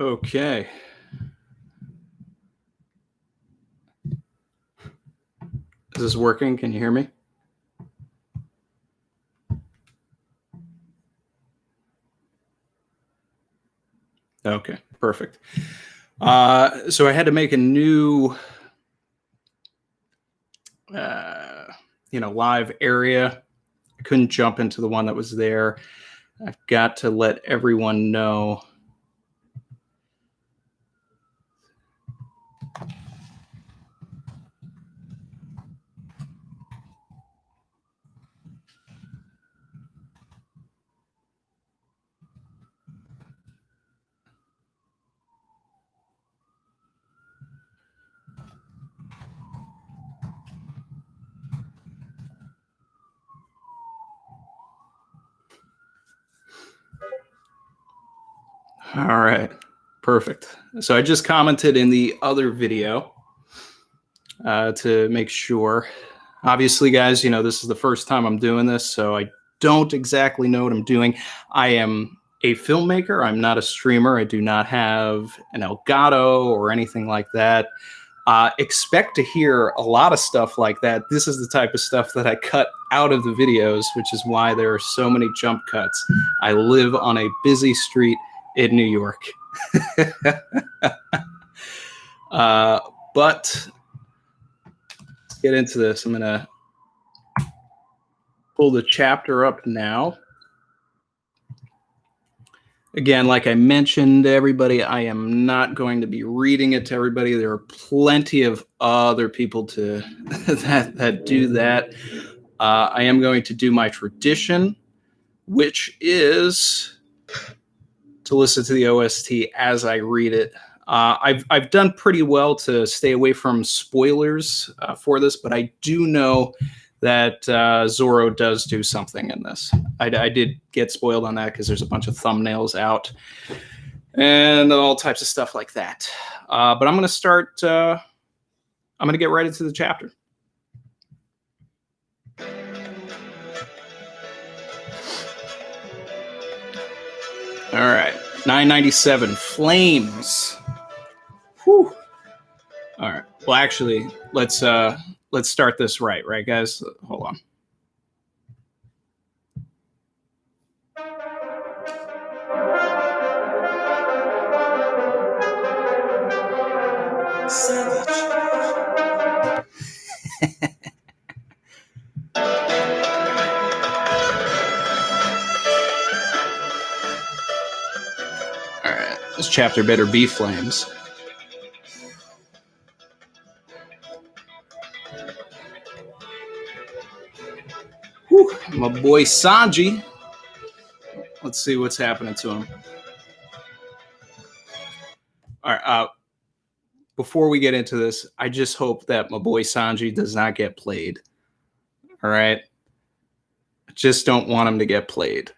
Okay. Is this working? Can you hear me? Okay, perfect. So I had to make a new, live area. I couldn't jump into the one that was there. I've got to let everyone know. All right, perfect. So I just commented in the other video to make sure. Obviously, guys, this is the first time I'm doing this, so I don't exactly know what I'm doing. I am a filmmaker. I'm not a streamer. I do not have an Elgato or anything like that. Expect to hear a lot of stuff like that. This is the type of stuff that I cut out of the videos, which is why there are so many jump cuts. I live on a busy street in New York. But let's get into this. I'm going to pull the chapter up now. Again, like I mentioned to everybody, I am not going to be reading it to everybody. There are plenty of other people that do that. I am going to do my tradition, which is to listen to the OST as I read it. I've done pretty well to stay away from spoilers for this, but I do know that Zoro does do something in this. I did get spoiled on that because there's a bunch of thumbnails out and all types of stuff like that. But I'm going to start. I'm going to get right into the chapter. All right, 997 Flames. Whew. All right. Well, actually, let's start this right, guys? Hold on. Savage. All right. This chapter better be Flames. Whew, my boy Sanji. Let's see what's happening to him. All right. Before we get into this, I just hope that my boy Sanji does not get played. All right. I just don't want him to get played.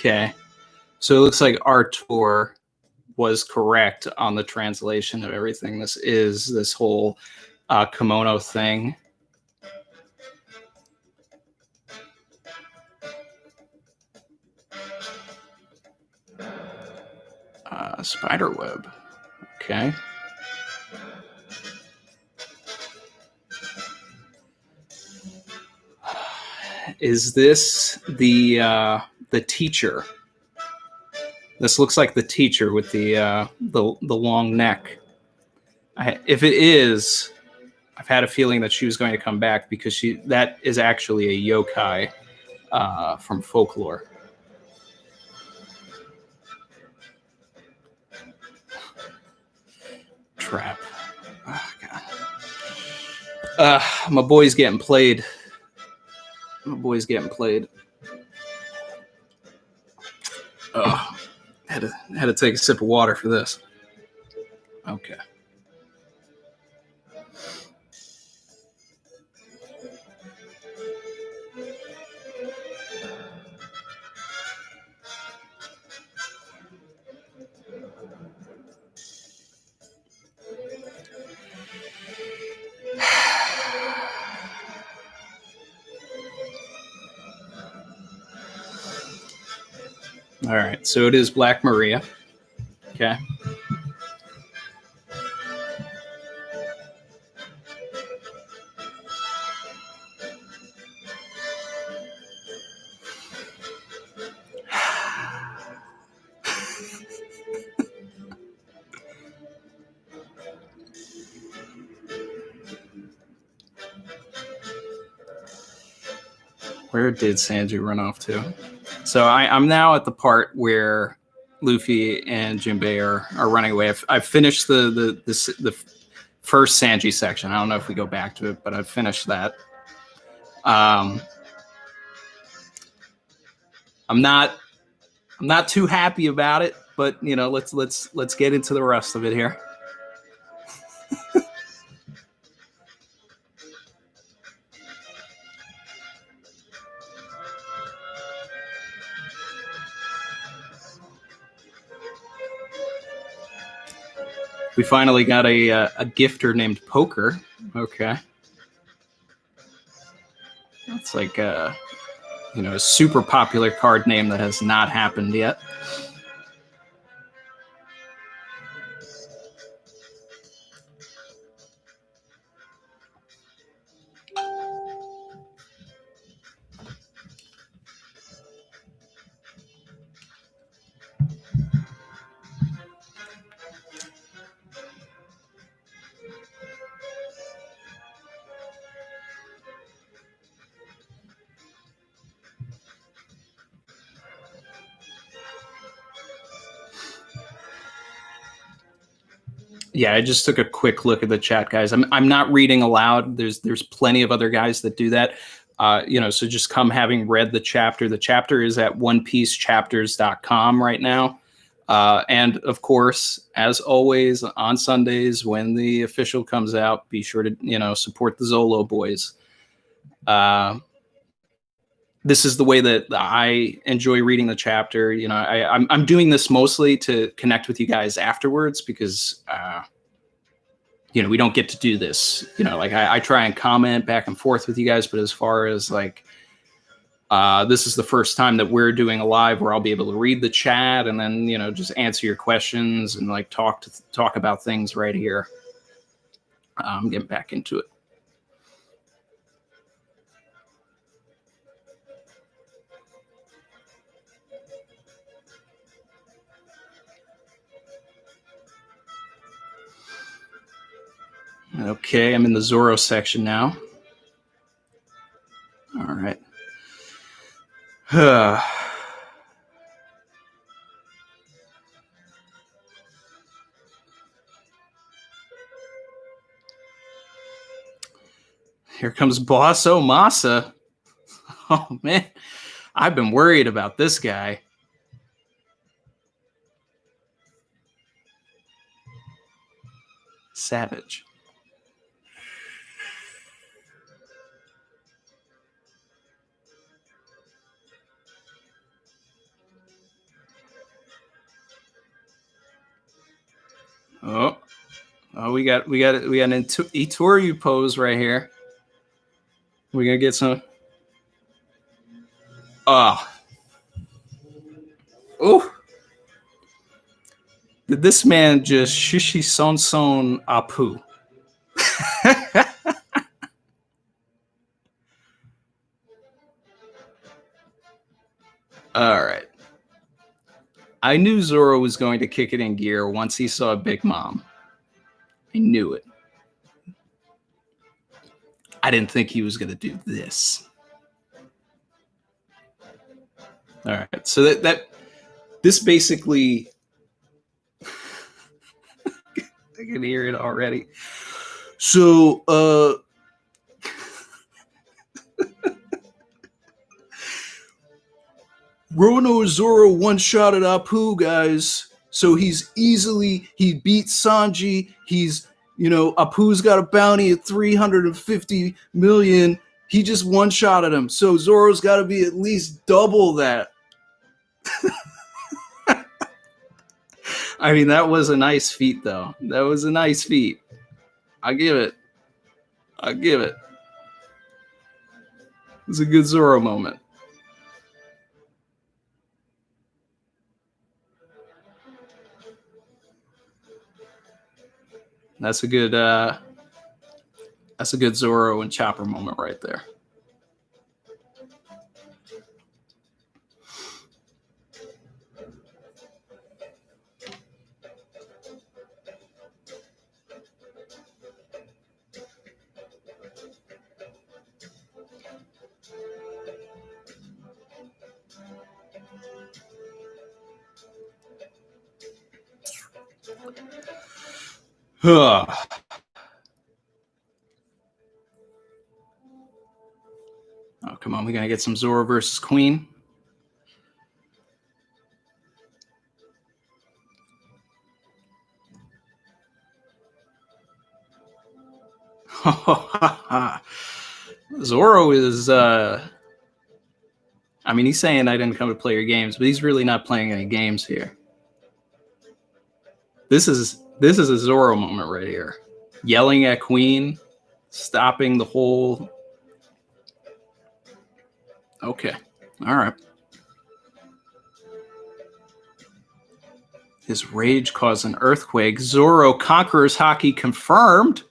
Okay, so it looks like Artur was correct on the translation of everything. This is this whole kimono thing. Spiderweb. Okay. Is this the teacher? This looks like the teacher with the long neck. If it is, I've had a feeling that she was going to come back because that is actually a yokai from folklore. Trap. Oh, God. My boy's getting played. My boy's getting played. Oh, Had to take a sip of water for this. Okay. All right, so it is Black Maria. Okay. Where did Sanji run off to? So I'm now at the part where Luffy and Jinbei are running away. I've finished the first Sanji section. I don't know if we go back to it, but I've finished that. I'm not too happy about it, but you know, let's get into the rest of it here. We finally got a gifter named Poker. Okay. That's like a super popular card name that has not happened yet. Yeah, I just took a quick look at the chat, guys. I'm not reading aloud. There's plenty of other guys that do that. So just come having read the chapter. The chapter is at onepiecechapters.com right now. And of course, as always, on Sundays when the official comes out, be sure to support the Zolo boys. This is the way that I enjoy reading the chapter. I'm doing this mostly to connect with you guys afterwards because, we don't get to do this. I try and comment back and forth with you guys, but as far as this is the first time that we're doing a live where I'll be able to read the chat and then, just answer your questions and talk about things right here. I'm getting back into it. Okay, I'm in the Zoro section now. All right. Here comes Boss Omasa. Oh, man. I've been worried about this guy. Savage. Oh, we got an Itoryu pose right here. We're gonna get some. Oh. Did this man just shishi son son apu? All right. I knew Zoro was going to kick it in gear once he saw Big Mom. I knew it. I didn't think he was going to do this. All right. So this basically, I can hear it already. So, Rono Zoro one-shotted Apu, guys. So he beat Sanji. Apu's got a bounty at 350 million. He just one-shotted him. So Zoro's got to be at least double that. I mean, that was a nice feat, though. That was a nice feat. I'll give it. It was a good Zoro moment. That's a good Zoro and Chopper moment right there. Oh, come on. We're going to get some Zoro versus Queen. Zoro is, I mean, he's saying I didn't come to play your games, but he's really not playing any games here. This is a Zoro moment right here. Yelling at Queen, stopping the whole. Okay. All right. His rage caused an earthquake. Zoro conquers Haki confirmed.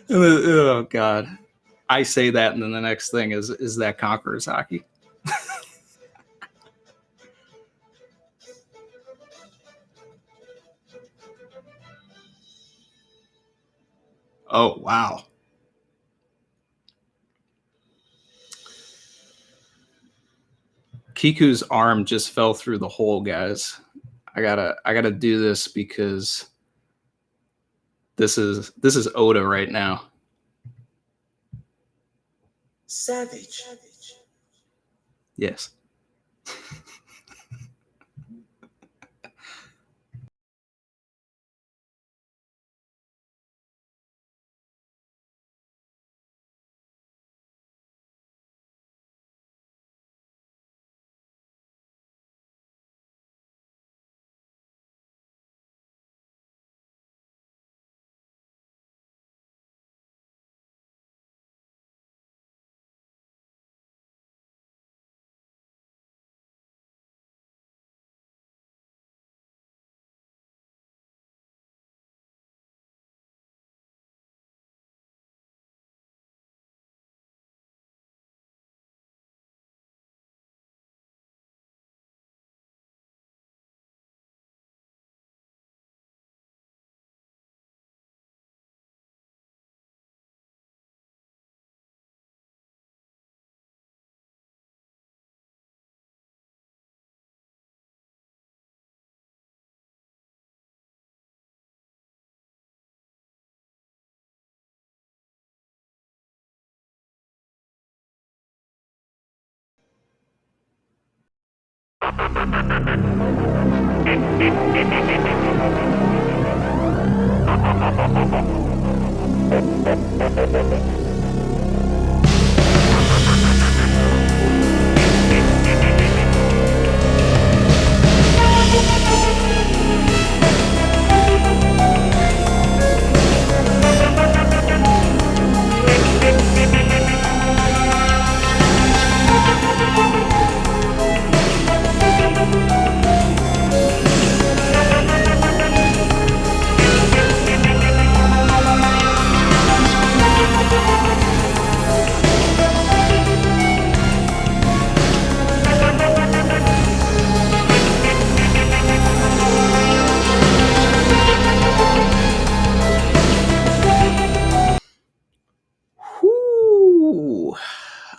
Oh God. I say that, and then the next thing is that conquers Haki. Oh, wow. Kiku's arm just fell through the hole, guys. I gotta do this because this is Oda right now. Savage. Yes.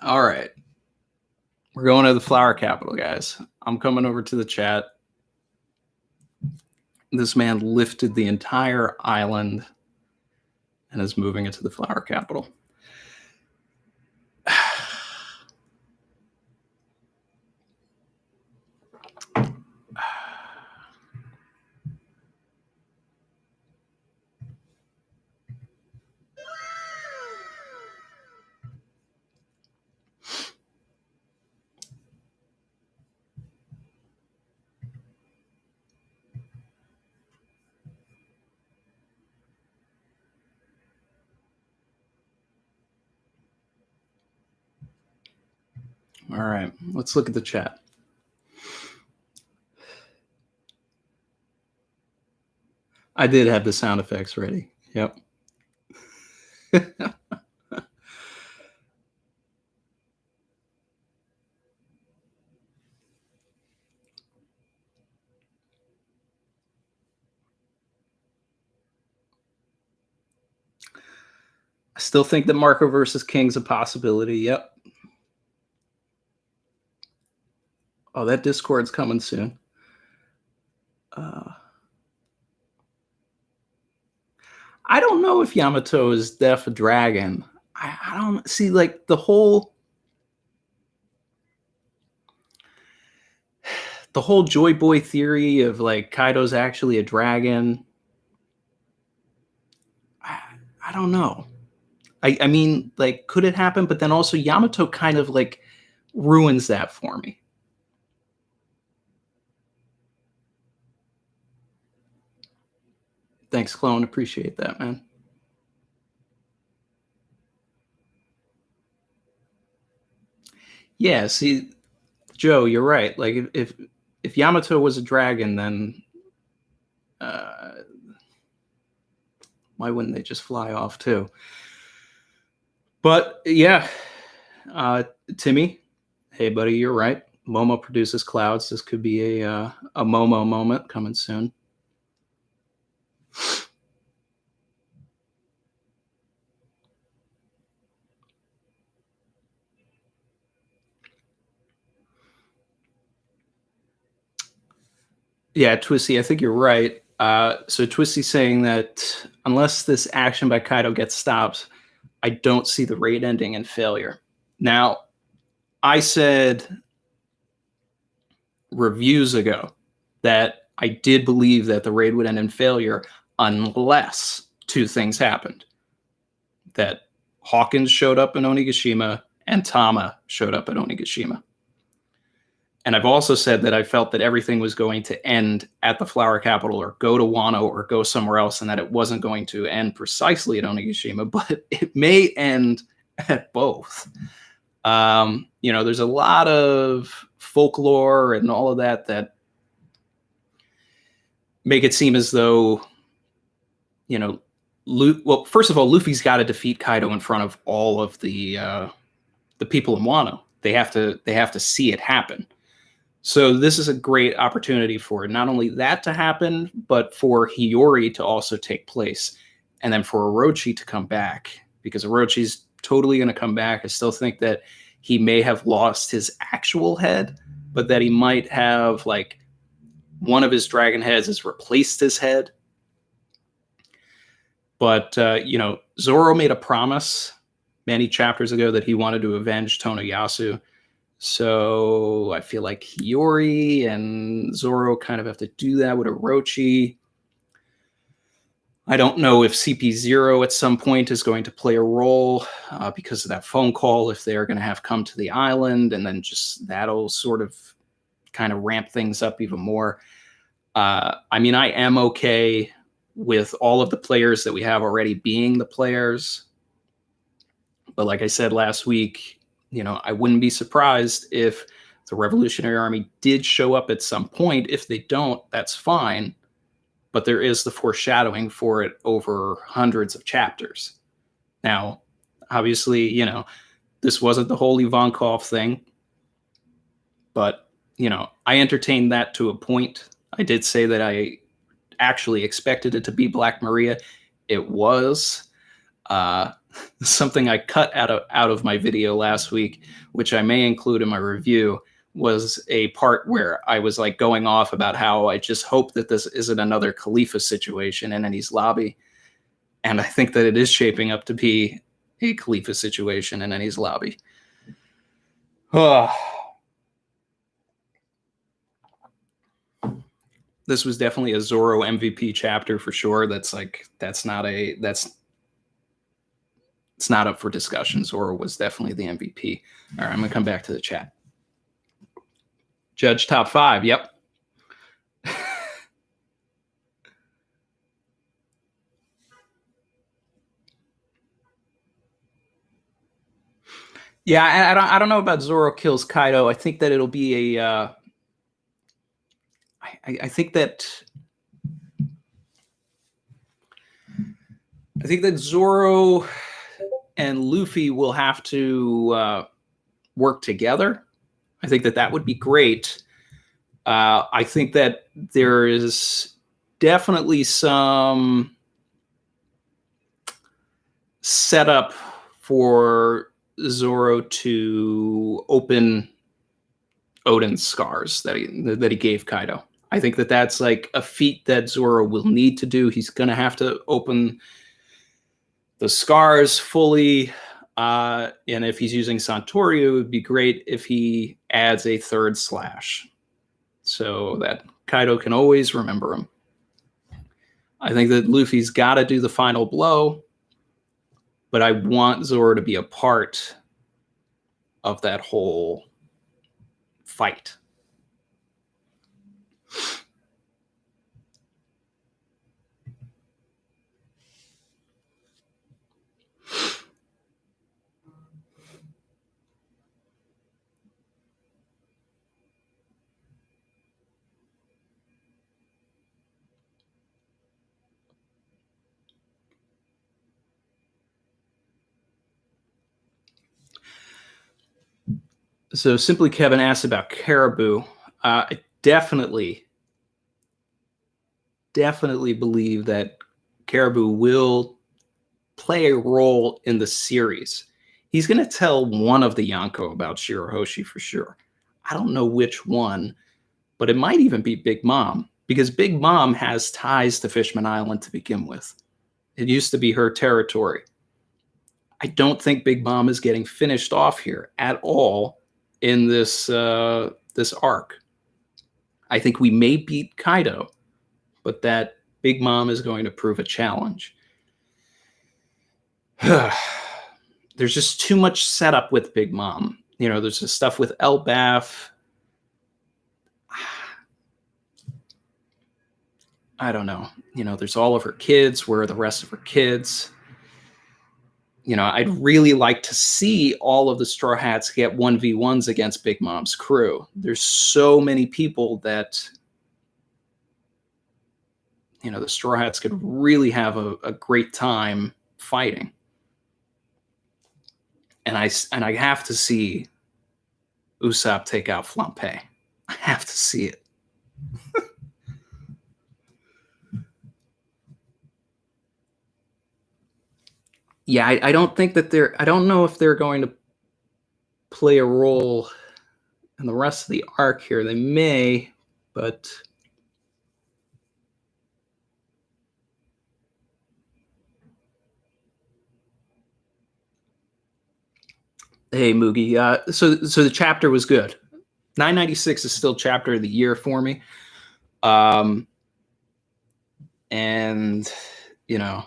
All right. We're going to the flower capital, guys. I'm coming over to the chat. This man lifted the entire island. and is moving into the flower capital. All right, let's look at the chat. I did have the sound effects ready. Yep. I still think that Marco versus King's a possibility. Yep. Oh, that Discord's coming soon. I don't know if Yamato is deaf a dragon. I don't see, like, the whole Joy Boy theory of like Kaido's actually a dragon. I don't know. I mean, like, could it happen? But then also Yamato kind of like ruins that for me. Thanks, Clone. Appreciate that, man. Yeah, see, Joe, you're right. Like, if Yamato was a dragon, then why wouldn't they just fly off too? But yeah, Timmy, hey buddy, you're right. Momo produces clouds. This could be a Momo moment coming soon. Yeah, Twisty, I think you're right. So Twisty's saying that unless this action by Kaido gets stopped, I don't see the raid ending in failure. Now, I said reviews ago that I did believe that the raid would end in failure unless two things happened. That Hawkins showed up in Onigashima and Tama showed up at Onigashima. And I've also said that I felt that everything was going to end at the Flower Capital or go to Wano or go somewhere else, and that it wasn't going to end precisely at Onigashima, but it may end at both. There's a lot of folklore and all of that make it seem as though, well, first of all, Luffy's got to defeat Kaido in front of all of the people in Wano. They have to see it happen. So this is a great opportunity for not only that to happen, but for Hiyori to also take place, and then for Orochi to come back, because Orochi's totally going to come back. I still think that he may have lost his actual head, but that he might have, like, one of his dragon heads has replaced his head. But, Zoro made a promise many chapters ago that he wanted to avenge Tonoyasu. So I feel like Hiyori and Zoro kind of have to do that with Orochi. I don't know if CP0 at some point is going to play a role because of that phone call, if they're going to have come to the island, and then just that'll sort of kind of ramp things up even more. I am okay with all of the players that we have already being the players. But like I said last week, I wouldn't be surprised if the Revolutionary Army did show up at some point. If they don't, that's fine. But there is the foreshadowing for it over hundreds of chapters. Now, obviously, this wasn't the whole Ivankov thing. But, I entertained that to a point. I did say that I actually expected it to be Black Maria. It was. Something I cut out of my video last week, which I may include in my review, was a part where I was like going off about how I just hope that this isn't another Khalifa situation in Enies Lobby. And I think that it is shaping up to be a Khalifa situation in Enies Lobby. This was definitely a Zoro MVP chapter for sure. It's not up for discussion. Zoro was definitely the MVP. All right, I'm gonna come back to the chat. Judge top 5. Yep. Yeah, I don't know about Zoro kills Kaido. I think that it'll be a. I think that Zoro and Luffy will have to work together. I think that would be great. I think that there is definitely some setup for Zoro to open Odin's scars that he gave Kaido. I think that that's like a feat that Zoro will need to do. He's going to have to open the scars fully. And if he's using Santorio, it would be great if he adds a third slash so that Kaido can always remember him. I think that Luffy's got to do the final blow, but I want Zoro to be a part of that whole fight. So Simply Kevin asked about Caribou. I definitely believe that Caribou will play a role in the series. He's going to tell one of the Yonko about Shirahoshi for sure. I don't know which one, but it might even be Big Mom, because Big Mom has ties to Fishman Island to begin with. It used to be her territory. I don't think Big Mom is getting finished off here at all in this this arc. I think we may beat Kaido, but that Big Mom is going to prove a challenge. There's just too much setup with Big Mom. You know, there's the stuff with Elbaf. I don't know. You know, there's all of her kids. Where are the rest of her kids? You know, I'd really like to see all of the Straw Hats get 1v1s against Big Mom's crew. There's so many people that, you know, the Straw Hats could really have a great time fighting. And I have to see Usopp take out Flampe. I have to see it. Yeah, I don't think that I don't know if they're going to play a role in the rest of the arc here. They may, but hey, Moogie. So the chapter was good. 996 is still chapter of the year for me. And you know,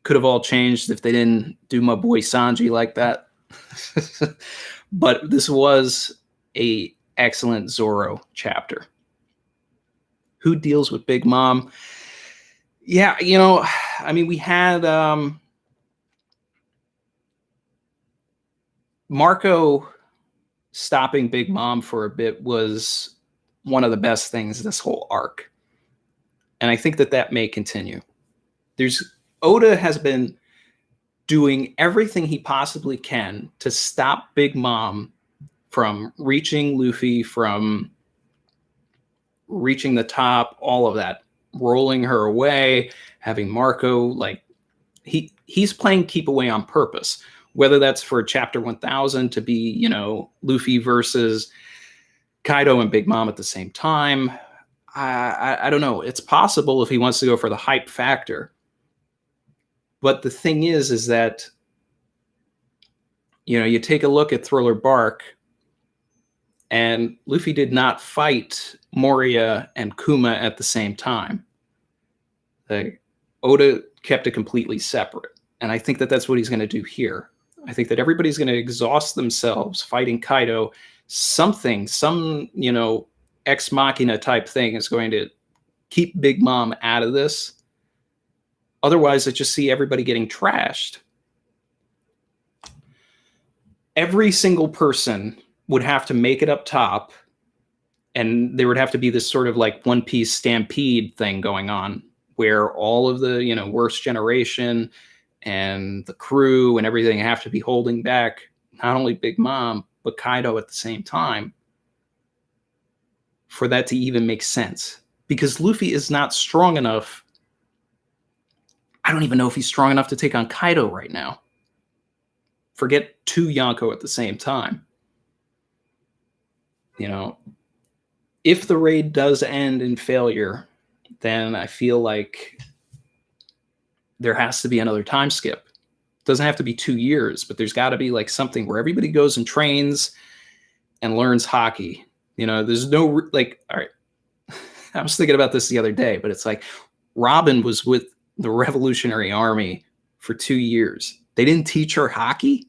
could have all changed if they didn't do my boy Sanji like that. But this was a excellent Zoro chapter. Who deals with Big Mom? Yeah, you know, I mean, we had Marco stopping Big Mom for a bit was one of the best things this whole arc. And I think that may continue. Oda has been doing everything he possibly can to stop Big Mom from reaching Luffy, from reaching the top, all of that, rolling her away, having Marco, like, he's playing keep away on purpose, whether that's for chapter 1000 to be, you know, Luffy versus Kaido and Big Mom at the same time. I don't know. It's possible if he wants to go for the hype factor. But the thing is that, you take a look at Thriller Bark, and Luffy did not fight Moria and Kuma at the same time. Oda kept it completely separate. And I think that that's what he's going to do here. I think that everybody's going to exhaust themselves fighting Kaido. Some ex machina type thing is going to keep Big Mom out of this. Otherwise, I just see everybody getting trashed. Every single person would have to make it up top, and there would have to be this sort of like One Piece stampede thing going on, where all of the worst generation and the crew and everything have to be holding back not only Big Mom but Kaido at the same time for that to even make sense. Because Luffy is not strong enough. I don't even know if he's strong enough to take on Kaido right now. Forget two Yonko at the same time. If the raid does end in failure, then I feel like there has to be another time skip. It doesn't have to be 2 years, but there's got to be like something where everybody goes and trains and learns hockey. There's no all right. I was thinking about this the other day, but it's like Robin was with the Revolutionary Army for 2 years. They didn't teach her hockey?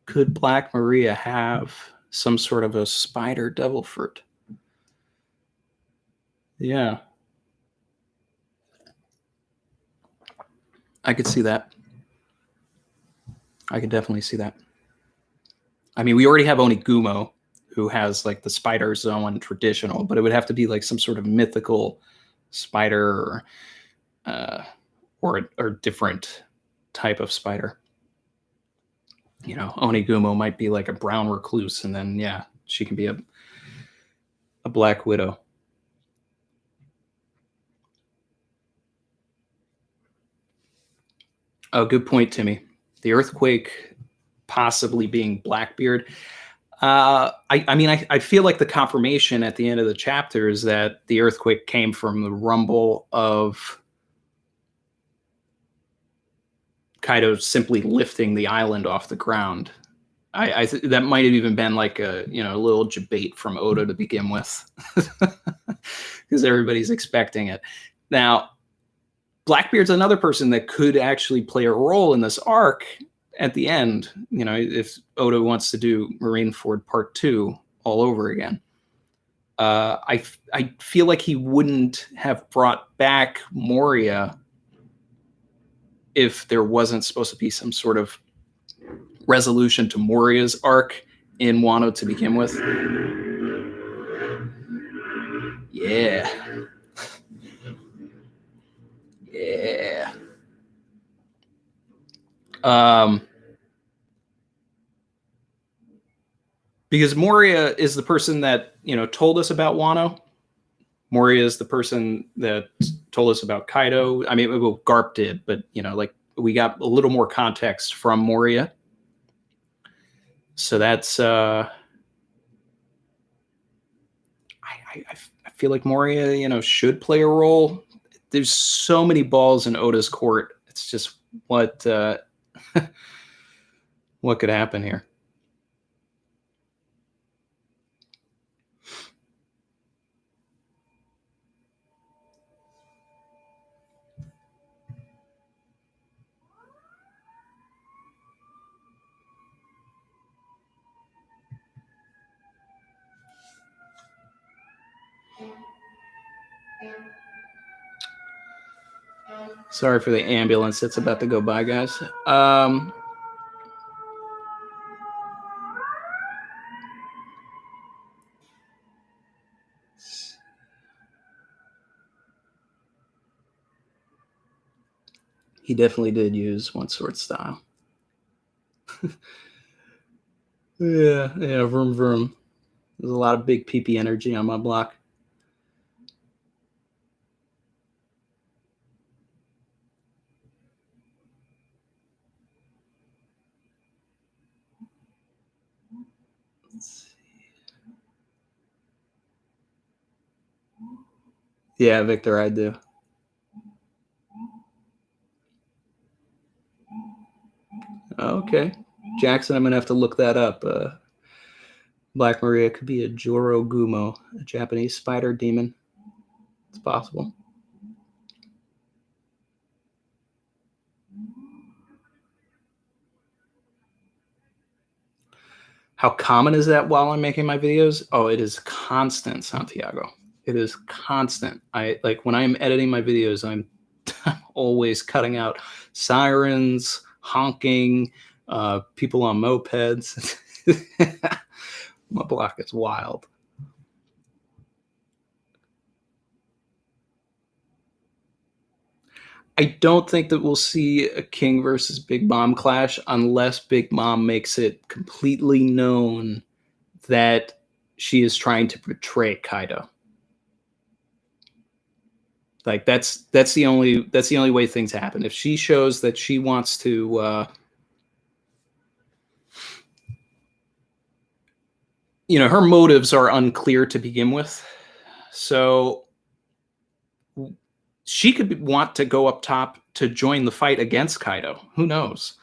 Could Black Maria have some sort of a spider devil fruit? Yeah. I could see that. I could definitely see that. I mean, we already have Onigumo, who has like the spider zone traditional, but it would have to be like some sort of mythical spider or different type of spider. Onigumo might be like a brown recluse, and then she can be a black widow. Oh, good point, Timmy. The earthquake possibly being Blackbeard. I feel like the confirmation at the end of the chapter is that the earthquake came from the rumble of Kaido simply lifting the island off the ground. That might have even been like a little debate from Oda to begin with, because everybody's expecting it. Now, Blackbeard's another person that could actually play a role in this arc at the end. If Oda wants to do Marineford Part 2 all over again. I feel like he wouldn't have brought back Moria if there wasn't supposed to be some sort of resolution to Moria's arc in Wano to begin with. Yeah. Yeah. Because Moria is the person that, told us about Wano. Moria is the person that told us about Kaido. I mean, well, Garp did, but, we got a little more context from Moria. So that's, I feel like Moria, should play a role. There's so many balls in Oda's court. It's just what could happen here. Sorry for the ambulance that's about to go by, guys. He definitely did use one sword style. Yeah, vroom vroom. There's a lot of big PP energy on my block. Let's see. Yeah, Victor, I do. Okay. Jackson, I'm going to have to look that up. Black Maria could be a Joro Gumo, a Japanese spider demon. It's possible. How common is that while I'm making my videos? Oh, it is constant, Santiago. It is constant. I like when I'm editing my videos, I'm always cutting out sirens, honking, people on mopeds. My block is wild. I don't think that we'll see a King versus Big Mom clash unless Big Mom makes it completely known that she is trying to betray Kaido. Like that's the only way things happen. If she shows that she wants to her motives are unclear to begin with. So she could want to go up top to join the fight against Kaido. Who knows?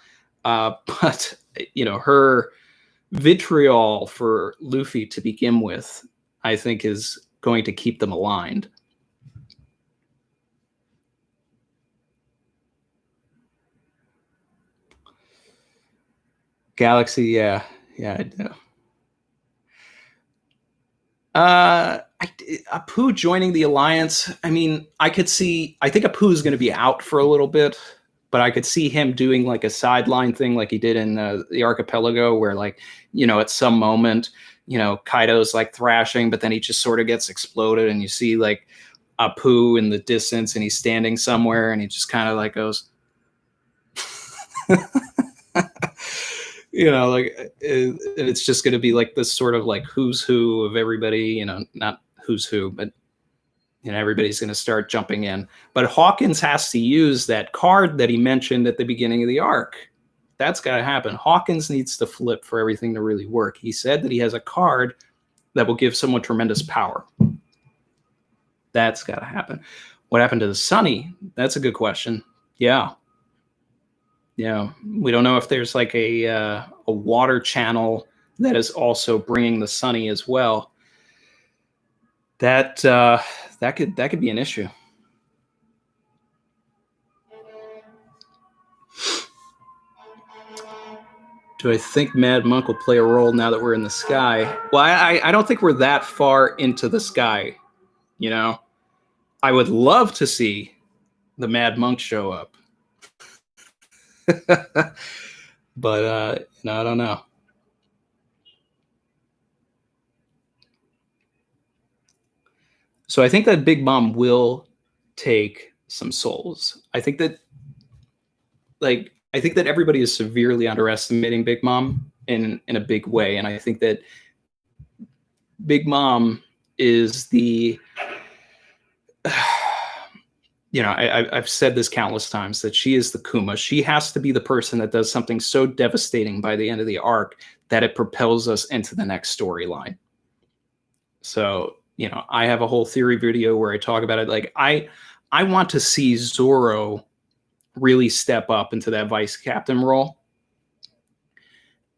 But her vitriol for Luffy to begin with, I think, is going to keep them aligned. Galaxy, yeah, I do. Apu joining the alliance. I mean, I think Apu is going to be out for a little bit, but I could see him doing like a sideline thing like he did in the Archipelago, where like, at some moment, Kaido's like thrashing, but then he just sort of gets exploded and you see like Apu in the distance and he's standing somewhere and he just kind of like goes, like it's just going to be like this sort of like who's who of everybody, not who's who, but everybody's going to start jumping in. But Hawkins has to use that card that he mentioned at the beginning of the arc. That's got to happen. Hawkins needs to flip for everything to really work. He said that he has a card that will give someone tremendous power. That's got to happen. What happened to the Sunny? That's a good question. Yeah. We don't know if there's like a water channel that is also bringing the Sunny as well. That could be an issue. Do I think Mad Monk will play a role now that we're in the sky? Well, I don't think we're that far into the sky. I would love to see the Mad Monk show up. But I don't know. So I think that Big Mom will take some souls. I think that everybody is severely underestimating Big Mom in a big way, and I think that Big Mom is the I've said this countless times that she is the Kuma. She has to be the person that does something so devastating by the end of the arc that it propels us into the next storyline. So, I have a whole theory video where I talk about it. Like I want to see Zoro really step up into that vice captain role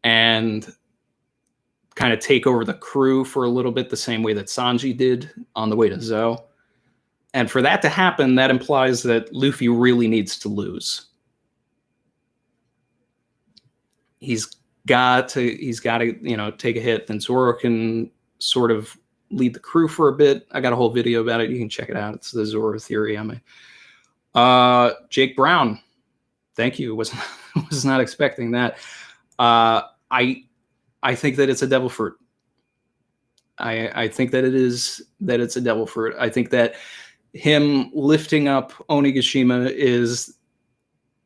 and kind of take over the crew for a little bit, the same way that Sanji did on the way to Zou. And for that to happen, that implies that Luffy really needs to lose. He's got to, take a hit. Then Zoro can sort of lead the crew for a bit. I got a whole video about it. You can check it out. It's the Zoro theory on me. Jake Brown. Thank you. Was not expecting that. I think that it's a devil fruit. I think that it's a devil fruit. I think that him lifting up Onigashima is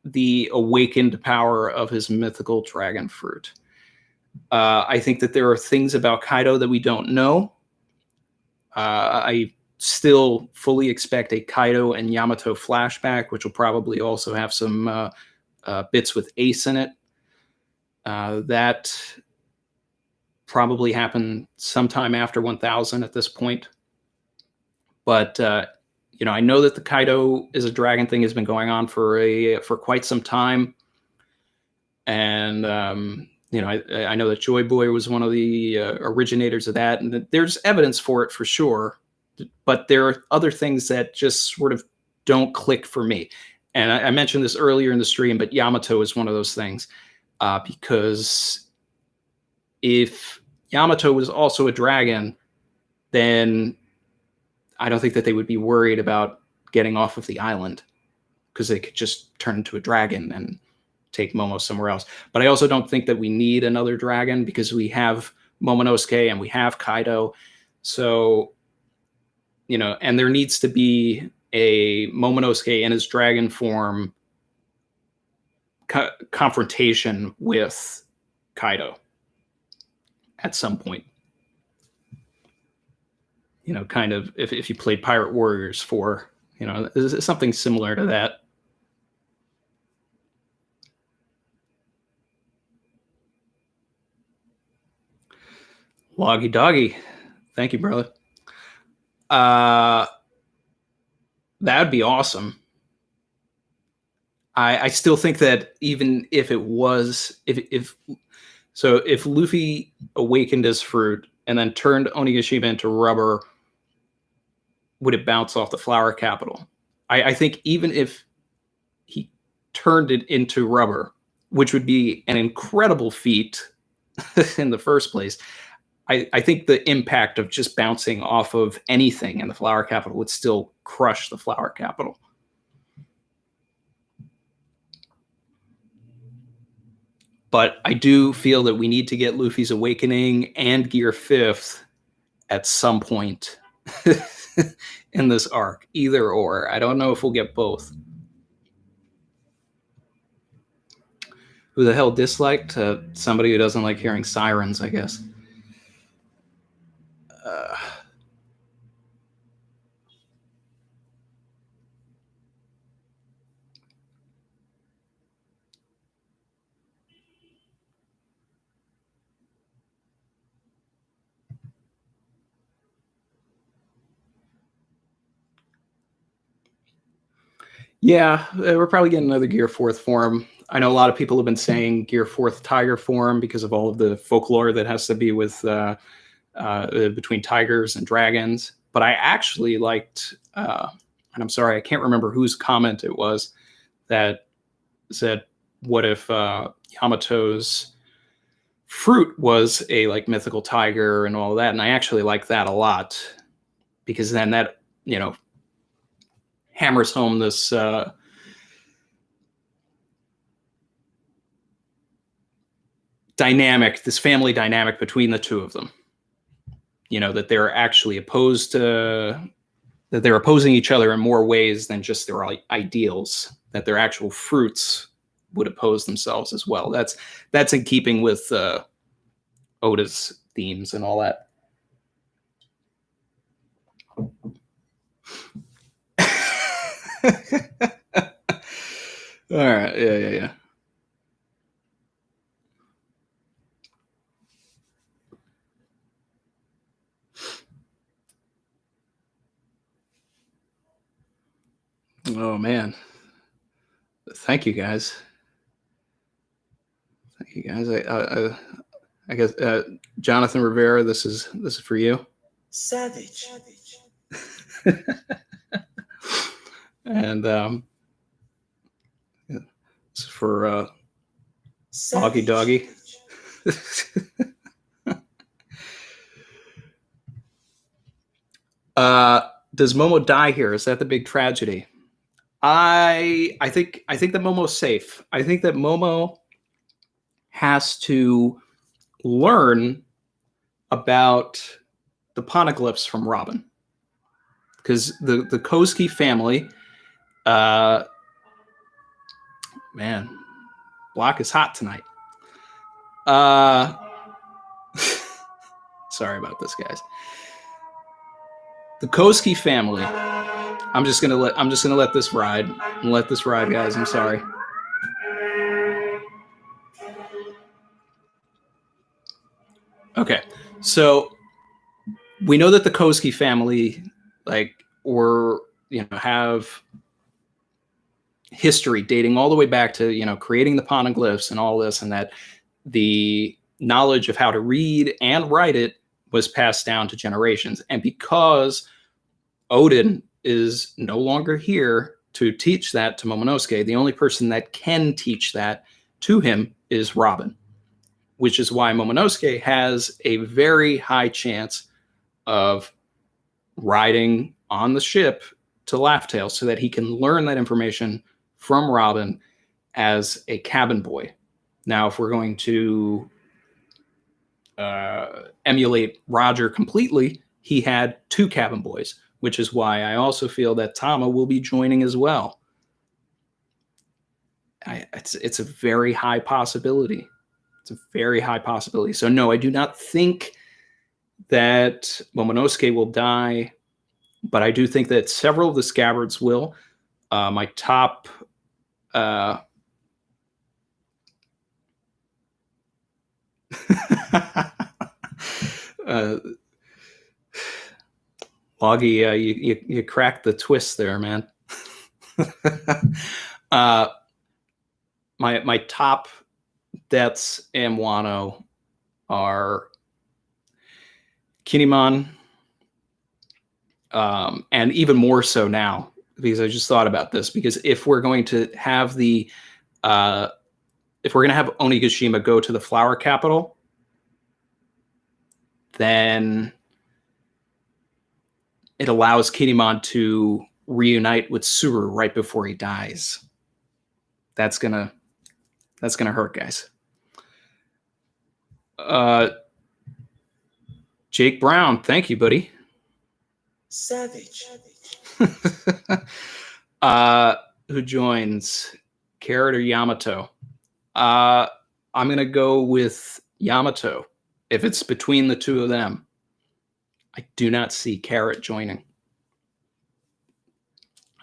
the awakened power of his mythical dragon fruit. I think that there are things about Kaido that we don't know. I still fully expect a Kaido and Yamato flashback, which will probably also have some bits with Ace in it. That probably happened sometime after 1000 at this point. But I know that the Kaido is a dragon thing has been going on for quite some time, and I know that Joy Boy was one of the originators of that, and there's evidence for it for sure. But there are other things that just sort of don't click for me. And I mentioned this earlier in the stream, but Yamato is one of those things, because if Yamato was also a dragon, then I don't think that they would be worried about getting off of the island, because they could just turn into a dragon and take Momo somewhere else. But I also don't think that we need another dragon, because we have Momonosuke and we have Kaido. So, and there needs to be a Momonosuke in his dragon form confrontation with Kaido at some point. Kind of if you played Pirate Warriors 4, something similar to that. Loggy Doggy, thank you, brother. That'd be awesome. I still think that even if it was, if Luffy awakened his fruit and then turned Onigashima into rubber, would it bounce off the flower capital? I think even if he turned it into rubber, which would be an incredible feat in the first place, I think the impact of just bouncing off of anything in the flower capital would still crush the flower capital. But I do feel that we need to get Luffy's awakening and Gear 5th at some point in this arc, either or. I don't know if we'll get both. Who the hell disliked? Somebody who doesn't like hearing sirens, I guess. Yeah, we're probably getting another Gear 4th form. I know a lot of people have been saying Gear 4th Tiger form because of all of the folklore that has to be with between tigers and dragons. But I actually liked, and I'm sorry, I can't remember whose comment it was that said, what if Yamato's fruit was a mythical tiger and all of that? And I actually like that a lot, because then that, hammers home this dynamic, this family dynamic between the two of them. That they're actually that they're opposing each other in more ways than just their ideals, that their actual fruits would oppose themselves as well. That's in keeping with Oda's themes and all that. All right. Yeah. Oh man. Thank you guys. I guess Jonathan Rivera, this is for you. Savage. And this is for Augie Doggy. Does Momo die here? Is that the big tragedy? I think that Momo's safe. I think that Momo has to learn about the poneglyphs from Robin, because the Kozuki family Man, block is hot tonight. Sorry about this, guys. The Koski family. I'm just gonna let this ride. Let this ride, guys. I'm sorry. Okay, so we know that the Koski family, have history dating all the way back to creating the poneglyphs and all this, and that the knowledge of how to read and write it was passed down to generations. And because Odin is no longer here to teach that to Momonosuke, the only person that can teach that to him is Robin, which is why Momonosuke has a very high chance of riding on the ship to Laugh Tale so that he can learn that information from Robin as a cabin boy. Now, if we're going to emulate Roger completely, he had 2 cabin boys, which is why I also feel that Tama will be joining as well. It's a very high possibility. It's a very high possibility. So no, I do not think that Momonosuke will die, but I do think that several of the scabbards will. My top Loggy, you cracked the twist there, man. My top deaths in Wano are Kinemon, and even more so now, because I just thought about this, because if we're going to have Onigashima go to the flower capital, then it allows Kinemon to reunite with Tsuru right before he dies. That's gonna hurt, guys. Jake Brown, thank you, buddy. Savage. Who joins? Carrot or Yamato? I'm gonna go with Yamato. If it's between the two of them, I do not see Carrot joining.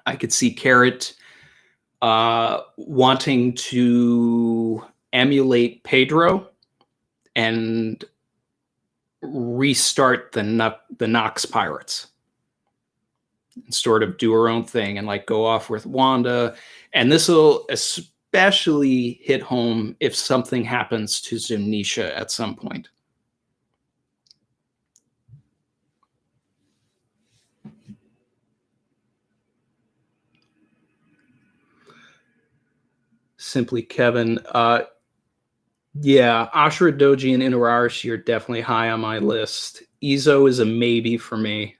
I could see Carrot wanting to emulate Pedro and restart the Nox Pirates and sort of do her own thing and like go off with Wanda. And this will especially hit home if something happens to Zunisha at some point. Simply Kevin. Yeah, Ashura Doji and Inuyarashi are definitely high on my list. Izo is a maybe for me.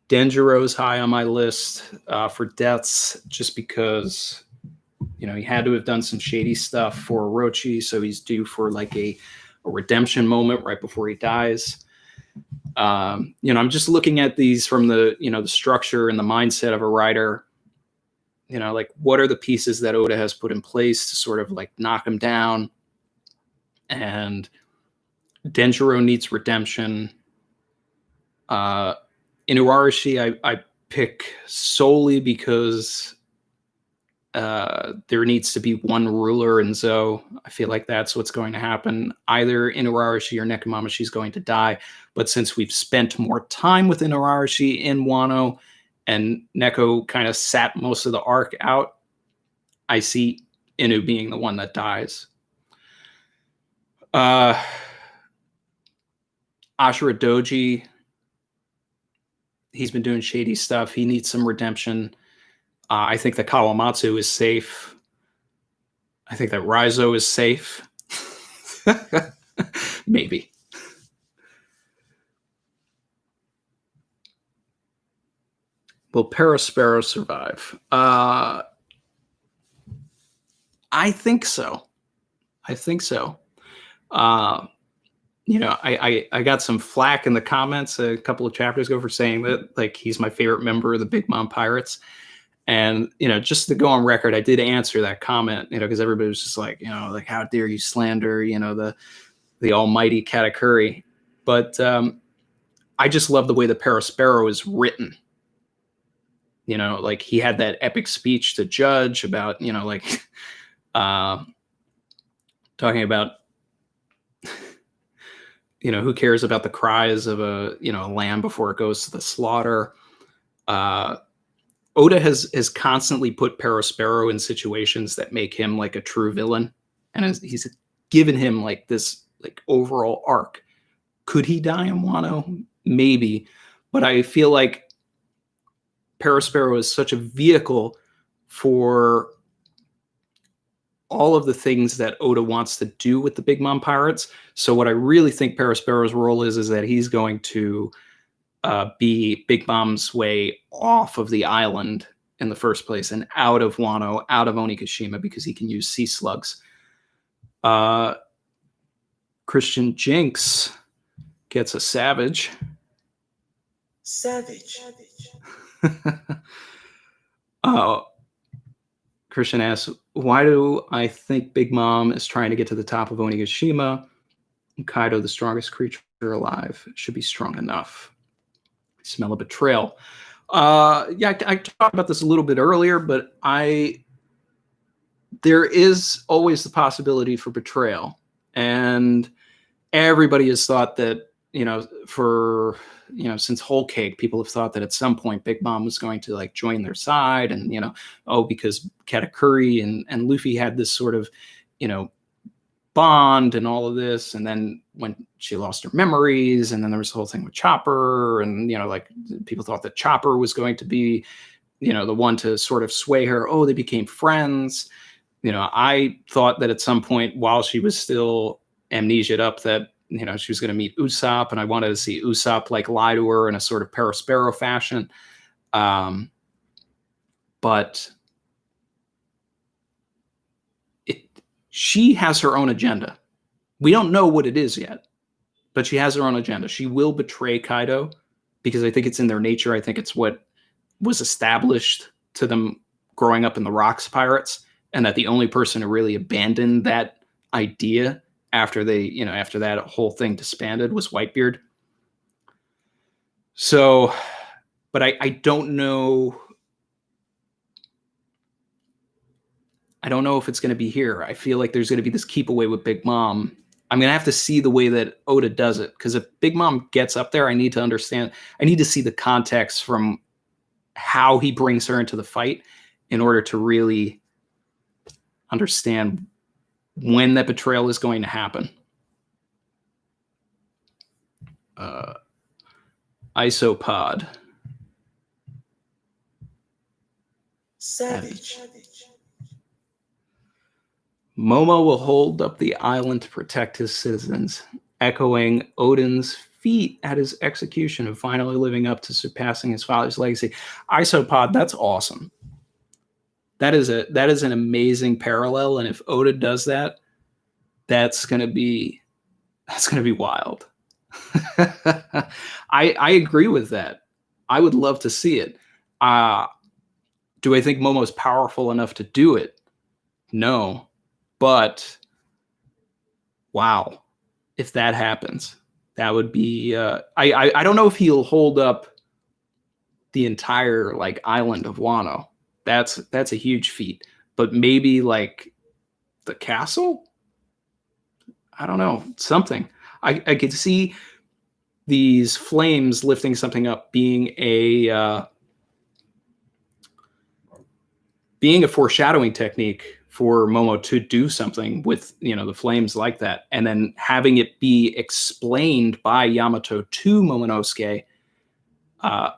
Denjiro's high on my list for deaths, just because he had to have done some shady stuff for Orochi, so he's due for like a redemption moment right before he dies. I'm just looking at these from the the structure and the mindset of a writer. Like what are the pieces that Oda has put in place to sort of like knock him down? And Denjiro needs redemption. Inuyarashi, I pick solely because there needs to be one ruler in Zou. I feel like that's what's going to happen. Either Inuyarashi or Nekomamushi is going to die. But since we've spent more time with Inuyarashi in Wano, and Neko kind of sat most of the arc out, I see Inu being the one that dies. Ashura Doji, he's been doing shady stuff. He needs some redemption. I think that Kawamatsu is safe. I think that Raizo is safe. Maybe. Will Perospero survive? I think so. I got some flack in the comments a couple of chapters ago for saying that like he's my favorite member of the Big Mom Pirates. And just to go on record, I did answer that comment, because everybody was just like, like, how dare you slander, the almighty Katakuri. But I just love the way the Perospero is written. Like he had that epic speech to Judge about, like uh, talking about, who cares about the cries of a lamb before it goes to the slaughter. Uh, Oda has constantly put Perospero in situations that make him like a true villain, and he's given him like this like overall arc. Could he die in Wano? Maybe, but I feel like Perospero is such a vehicle for all of the things that Oda wants to do with the Big Mom Pirates. So what I really think Perospero's role is that he's going to be Big Mom's way off of the island in the first place and out of Wano, out of Onigashima, because he can use sea slugs. Christian Jinx gets a savage. Savage. Christian asks, why do I think Big Mom is trying to get to the top of Onigashima? Kaido, the strongest creature alive, should be strong enough. Smell a betrayal. Yeah, I talked about this a little bit earlier, but there is always the possibility for betrayal. And everybody has thought that, since Whole Cake, people have thought that at some point Big Mom was going to like join their side, and because Katakuri and Luffy had this sort of bond and all of this, and then when she lost her memories, and then there was the whole thing with Chopper, and like people thought that Chopper was going to be the one to sort of sway her. Oh, they became friends. I thought that at some point while she was still amnesiaed up that she was going to meet Usopp, and I wanted to see Usopp like lie to her in a sort of Perospero fashion. But she has her own agenda. We don't know what it is yet, but she has her own agenda. She will betray Kaido because I think it's in their nature. I think it's what was established to them growing up in the Rocks Pirates, and that the only person who really abandoned that idea after after that whole thing disbanded was Whitebeard. So, but I don't know. I don't know if it's going to be here. I feel like there's going to be this keep away with Big Mom. I'm going to have to see the way that Oda does it, because if Big Mom gets up there, I need to understand. I need to see the context from how he brings her into the fight in order to really understand when that betrayal is going to happen. Isopod. Savage. Momo will hold up the island to protect his citizens, echoing Odin's feat at his execution of finally living up to surpassing his father's legacy. Isopod, that's awesome. That is an amazing parallel, and if Oda does that, that's gonna be wild. I agree with that. I would love to see it. Do I think Momo's powerful enough to do it? No. But wow, if that happens, that would be I don't know if he'll hold up the entire like island of Wano. That's a huge feat. But maybe like the castle? I don't know. Something. I could see these flames lifting something up being a foreshadowing technique for Momo to do something with the flames like that, and then having it be explained by Yamato to Momonosuke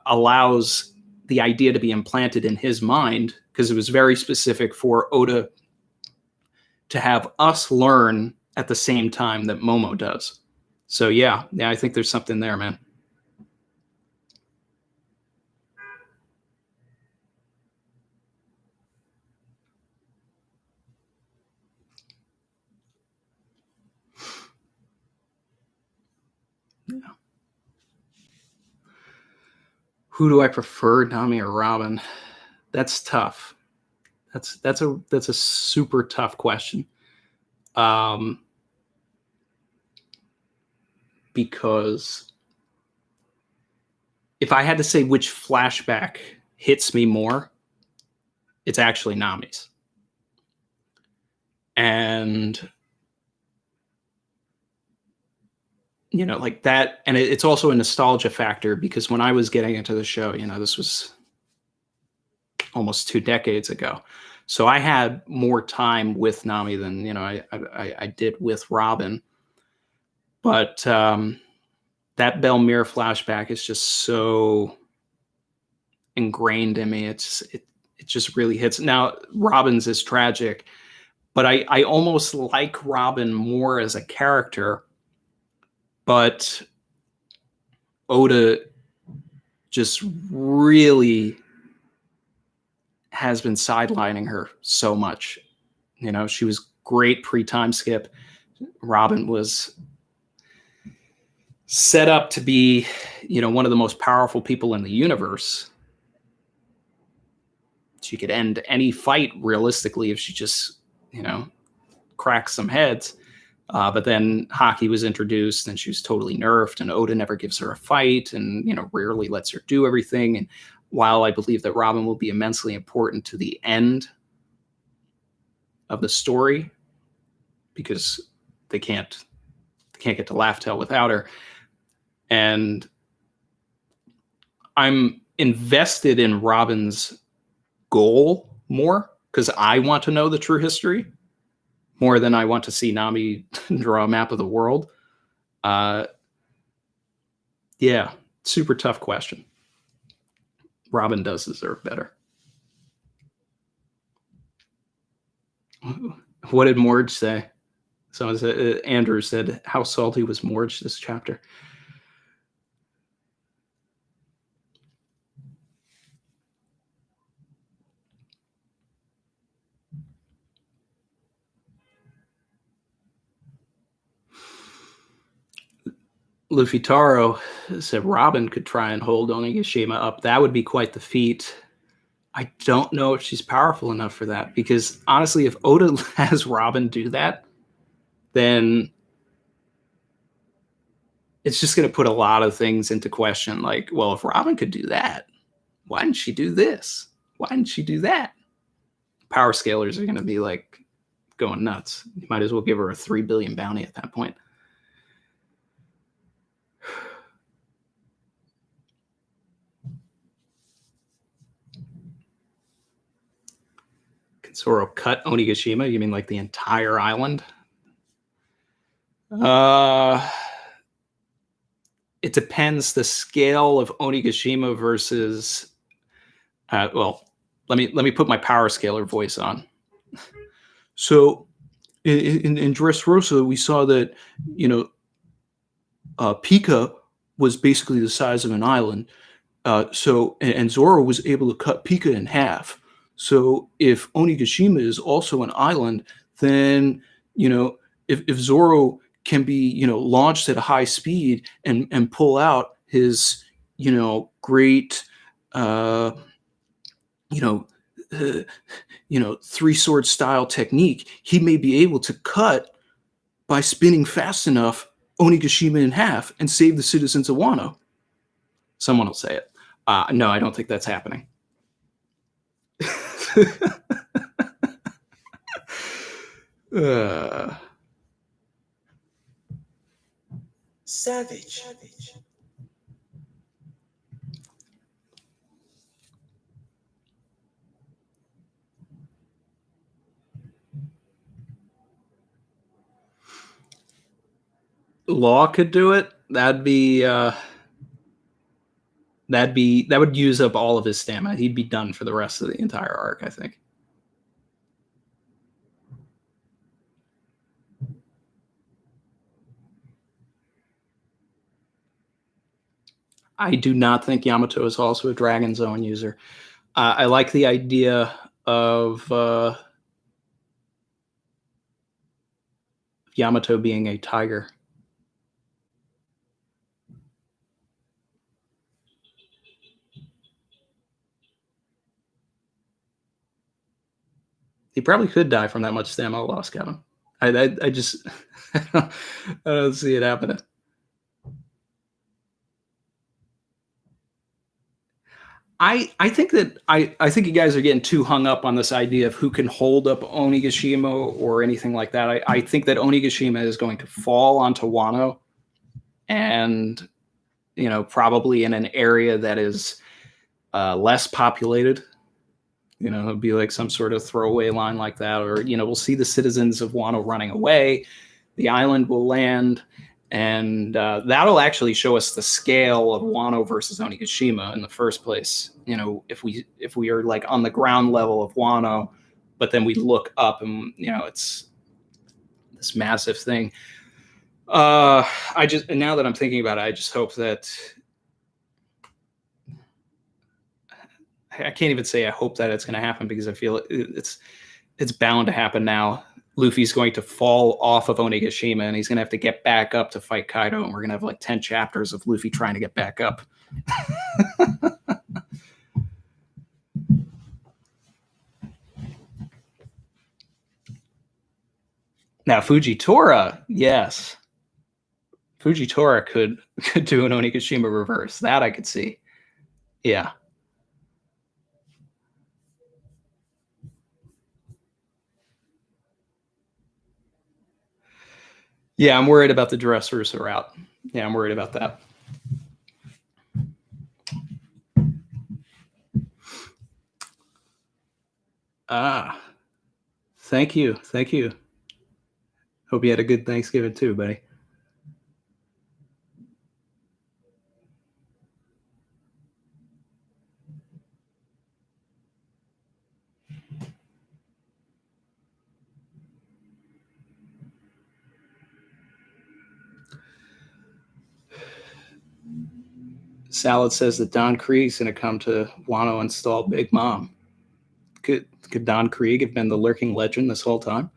allows the idea to be implanted in his mind, because it was very specific for Oda to have us learn at the same time that Momo does. So yeah, I think there's something there, man. Yeah. Who do I prefer, Nami or Robin? That's tough. That's a super tough question. Um, because if I had to say which flashback hits me more, it's actually Nami's. And like that, and it's also a nostalgia factor because when I was getting into the show, this was almost 2 decades ago. So I had more time with Nami than I did with Robin. But that Belmir flashback is just so ingrained in me. It just really hits. Now Robin's is tragic, but I almost like Robin more as a character. But Oda just really has been sidelining her so much. She was great pre-time skip. Robin was set up to be, one of the most powerful people in the universe. She could end any fight realistically if she just, cracks some heads. But then Haki was introduced and she was totally nerfed, and Oda never gives her a fight and, rarely lets her do everything. And while I believe that Robin will be immensely important to the end of the story, because they can't get to Laugh Tale without her. And I'm invested in Robin's goal more because I want to know the true history more than I want to see Nami draw a map of the world. Yeah, super tough question. Robin does deserve better. What did Morge say? So Andrew said, how salty was Morge this chapter? Luffy Taro said Robin could try and hold Onigashima up. That would be quite the feat. I don't know if she's powerful enough for that, because honestly, if Oda has Robin do that, then it's just going to put a lot of things into question. Like, well, if Robin could do that, why didn't she do this? Why didn't she do that? Power scalers are going to be like going nuts. You might as well give her a 3 billion bounty at that point. Can Zoro cut Onigashima? You mean like the entire island? It depends the scale of Onigashima versus. Well, let me put my power scaler voice on. So in Dressrosa, we saw that Pika was basically the size of an island. And Zoro was able to cut Pika in half. So if Onigashima is also an island, then if Zoro can be launched at a high speed and pull out his great three sword style technique, he may be able to cut by spinning fast enough Onigashima in half and save the citizens of Wano. Someone will say it. No, I don't think that's happening. Savage. Law could do it. That would use up all of his stamina. He'd be done for the rest of the entire arc, I think. I do not think Yamato is also a Dragon Zone user. I like the idea of Yamato being a tiger. probably could die from that much stamina loss, Kevin. I just I don't see it happening. I think that I think you guys are getting too hung up on this idea of who can hold up Onigashima or anything like that. I think that Onigashima is going to fall onto Wano, and probably in an area that is less populated. It'll be like some sort of throwaway line like that, or we'll see the citizens of Wano running away. The island will land, and that'll actually show us the scale of Wano versus Onigashima in the first place. If we are like on the ground level of Wano, but then we look up and it's this massive thing. Now that I'm thinking about it, I just hope that I can't even say I hope that it's going to happen, because I feel it's bound to happen now. Luffy's going to fall off of Onigashima, and he's going to have to get back up to fight Kaido, and we're going to have like 10 chapters of Luffy trying to get back up. Now, Fujitora, yes. Fujitora could do an Onigashima reverse. That I could see. Yeah. Yeah, I'm worried about the Dressrosa route. Yeah, I'm worried about that. Thank you. Thank you. Hope you had a good Thanksgiving too, buddy. Salad says that Don Krieg's going to come to Wano and install Big Mom. Could Don Krieg have been the lurking legend this whole time?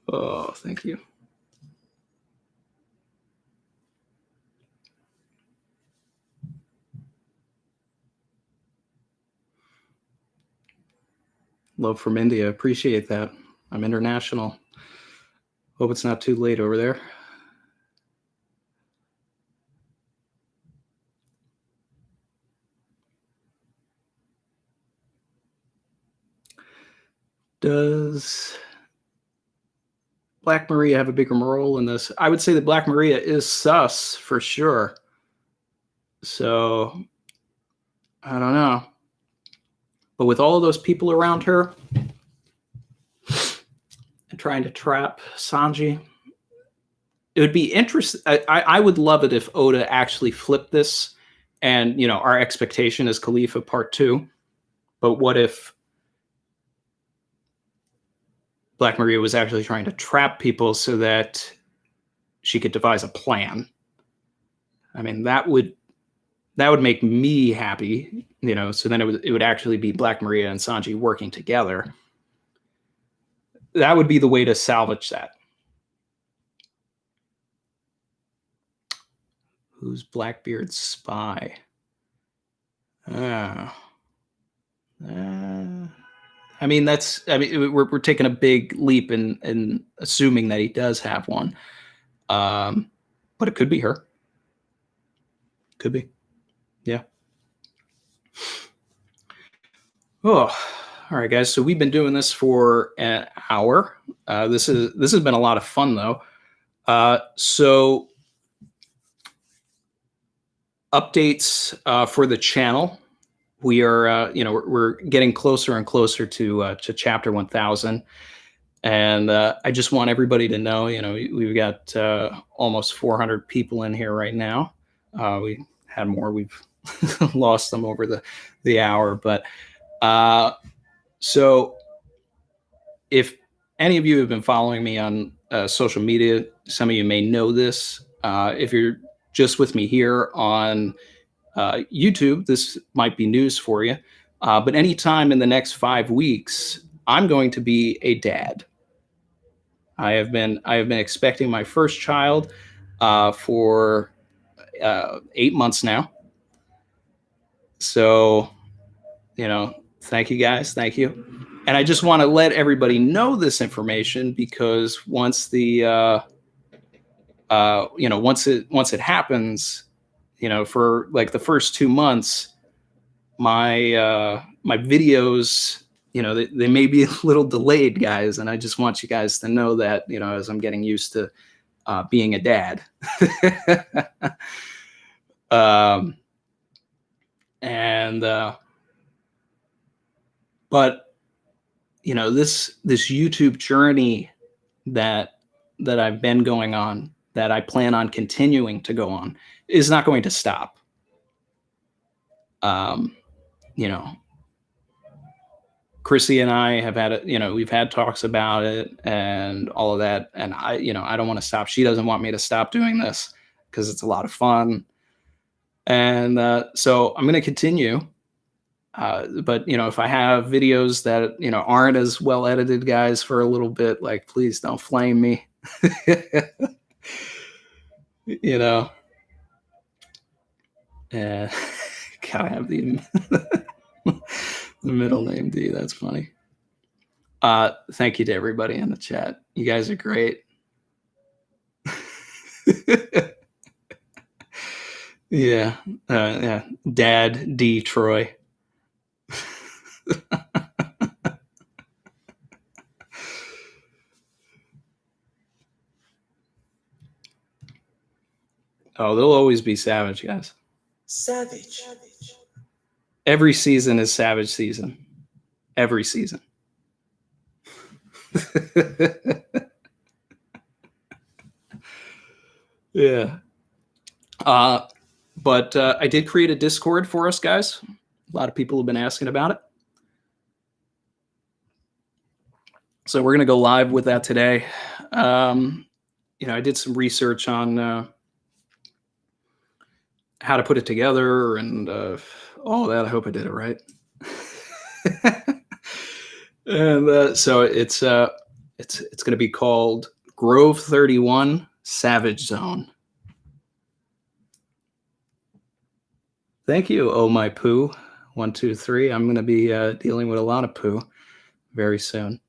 Oh, thank you. Love from India. Appreciate that. I'm international. Hope it's not too late over there. Does Black Maria have a bigger role in this? I would say that Black Maria is sus for sure. So I don't know. But with all of those people around her and trying to trap Sanji, it would be interesting. I would love it if Oda actually flipped this, and our expectation is Khalifa Part 2. But what if Black Maria was actually trying to trap people so that she could devise a plan? I mean, that would make me happy, so then it would actually be Black Maria and Sanji working together. That would be the way to salvage that. Who's Blackbeard's spy? I mean, we're taking a big leap in assuming that he does have one. But it could be her. Could be. Yeah. Oh, all right, guys. So we've been doing this for an hour. This has been a lot of fun, though. So updates for the channel. We are, we're getting closer and closer to chapter 1000. And I just want everybody to know, we've got almost 400 people in here right now. We had more. We've lost them over the hour. But so if any of you have been following me on social media, some of you may know this. If you're just with me here on YouTube, this might be news for you. But anytime in the next 5 weeks, I'm going to be a dad. I have been expecting my first child for 8 months now. So, thank you guys. Thank you. And I just want to let everybody know this information because once once it happens, for like the first 2 months, my videos, they may be a little delayed, guys, and I just want you guys to know that, as I'm getting used to being a dad. um, and but this YouTube journey that I've been going on, that I plan on continuing to go on, is not going to stop. You know, Chrissy and I have had it, we've had talks about it and all of that. And I don't want to stop. She doesn't want me to stop doing this because it's a lot of fun. And so I'm going to continue. But if I have videos that aren't as well edited, guys, for a little bit, like, please don't flame me. Gotta have the the middle name D. That's funny. Thank you to everybody in the chat. You guys are great. Yeah. Dad D Troy. Oh, they'll always be Savage, guys. Savage. Every season is Savage season. Every season. Yeah. But I did create a Discord for us, guys. A lot of people have been asking about it. So we're going to go live with that today. I did some research on how to put it together and all that. I hope I did it right. And so it's going to be called Grove 31 Savage Zone. Thank you, oh my poo. 1, 2, 3. I'm going to be dealing with a lot of poo very soon.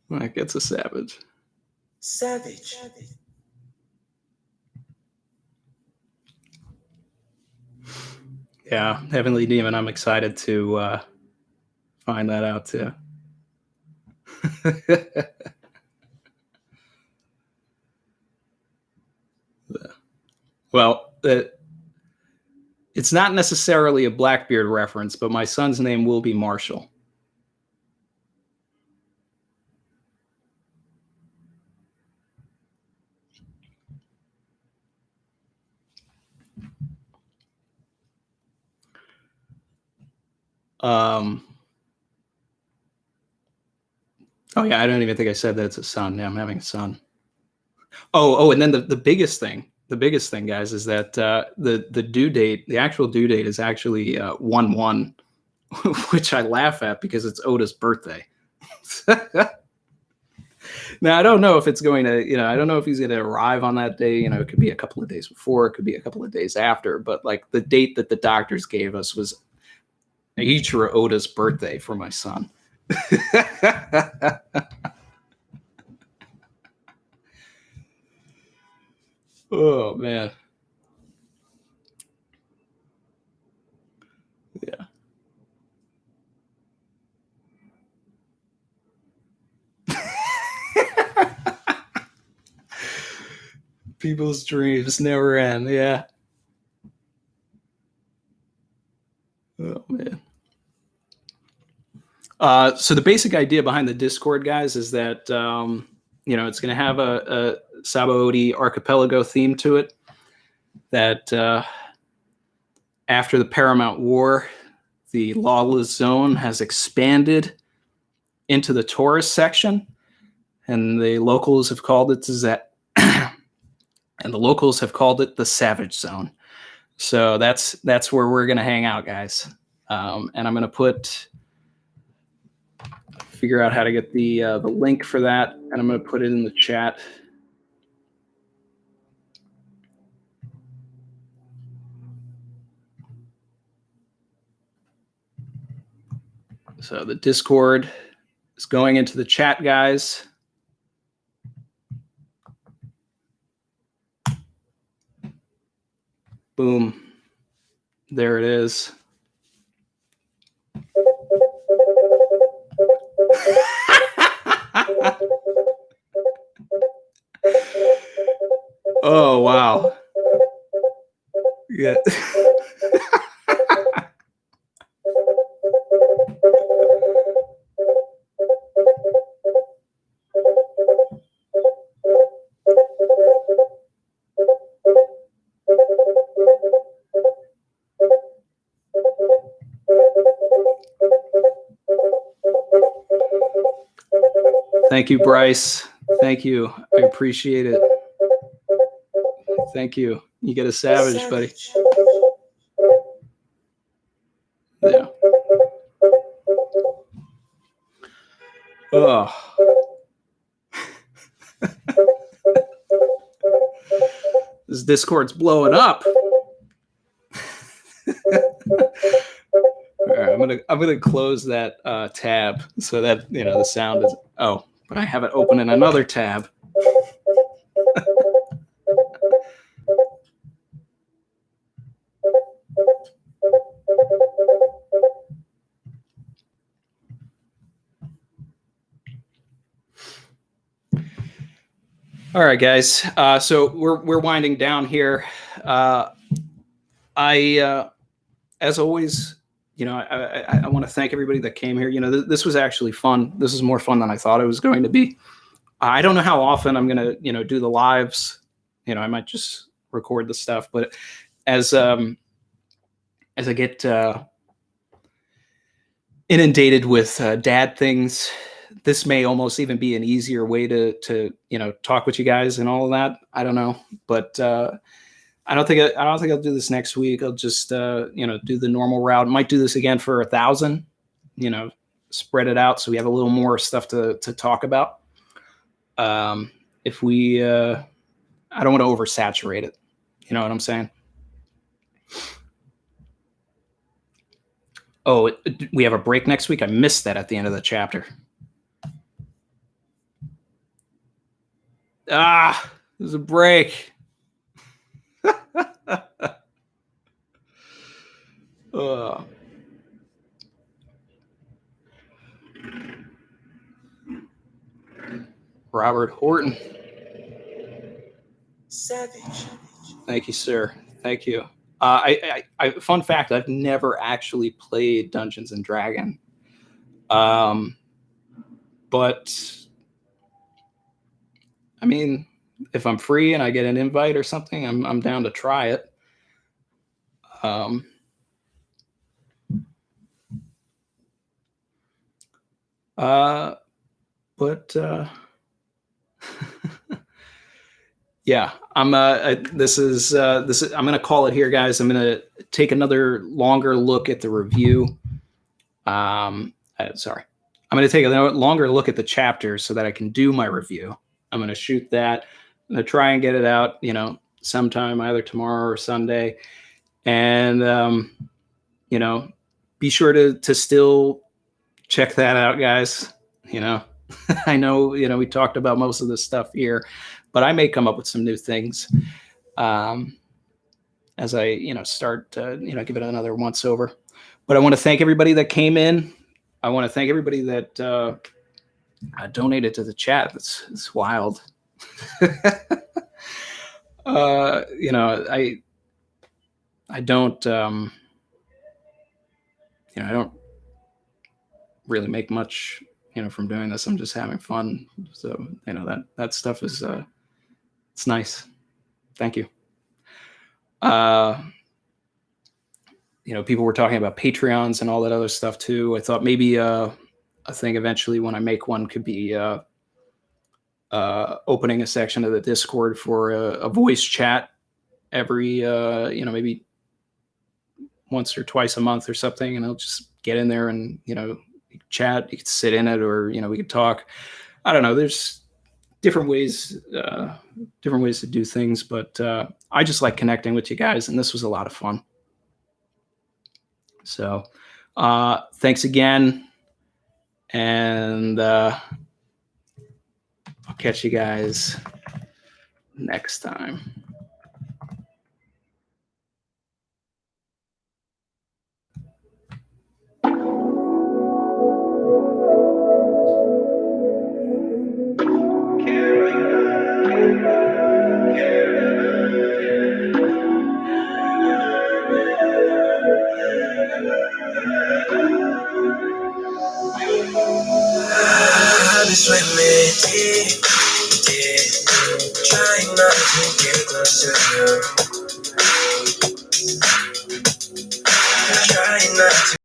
That gets a savage. Savage. Yeah, Heavenly Demon, I'm excited to find that out too. Well, it's not necessarily a Blackbeard reference, but my son's name will be Marshall. Oh yeah, I don't even think I said that it's a son. Yeah, I'm having a son. Oh, and then the biggest thing, guys, is that the due date, the actual due date, is actually 1/1, which I laugh at because it's Oda's birthday. Now I don't know if it's going to, I don't know if he's going to arrive on that day. It could be a couple of days before, it could be a couple of days after, but like the date that the doctors gave us was Ichiro Oda's birthday for my son. Oh man. Yeah. People's dreams never end. Yeah. Oh man. So the basic idea behind the Discord, guys, is that it's going to have a Sabaody archipelago theme to it. That after the Paramount War, the Lawless Zone has expanded into the tourist section, and the locals have called it the Savage Zone. So that's where we're going to hang out, guys. And I'm going to figure out how to get the link for that, and I'm going to put it in the chat. So the Discord is going into the chat, guys. Boom. There it is. Oh, wow. Yeah. Thank you, Bryce. Thank you. I appreciate it. Thank you. You get a savage, buddy. Yeah. Oh. This Discord's blowing up. All right, I'm gonna close that tab so that the sound is. Oh, but I have it open in another tab. All right, guys. So we're winding down here. As always, I want to thank everybody that came here. This was actually fun. This is more fun than I thought it was going to be. I don't know how often I'm going to, do the lives. I might just record the stuff, but as I get inundated with dad things, this may almost even be an easier way to talk with you guys and all of that. I don't know, but I don't think I'll do this next week. I'll just do the normal route. Might do this again for 1,000. Spread it out so we have a little more stuff to talk about. If we, I don't want to oversaturate it. You know what I'm saying? Oh, we have a break next week. I missed that at the end of the chapter. There's a break. Robert Horton. Savage. Thank you, sir. Thank you. Fun fact: I've never actually played Dungeons and Dragons, but I mean, if I'm free and I get an invite or something, I'm down to try it. Yeah, I'm going to call it here, guys. I'm going to take another longer look at the review. I'm going to take a longer look at the chapters so that I can do my review. I'm going to shoot that. I'm going to try and get it out, sometime either tomorrow or Sunday. And, be sure to still check that out, guys. I know, we talked about most of this stuff here, but I may come up with some new things as I, start to, give it another once over. But I want to thank everybody that came in. I want to thank everybody that donated to the chat. It's wild. I don't, I don't really make much, from doing this. I'm just having fun. So, that stuff is, it's nice. Thank you. People were talking about Patreons and all that other stuff too. I thought maybe a thing eventually when I make one could be opening a section of the Discord for a voice chat every, maybe once or twice a month or something. And I'll just get in there and, chat. You could sit in it, or we could talk. I don't know. There's different ways to do things, but I just like connecting with you guys, and this was a lot of fun. So thanks again. And I'll catch you guys next time. I've been swimming deep, deep, trying not to get close to you. Trying not to.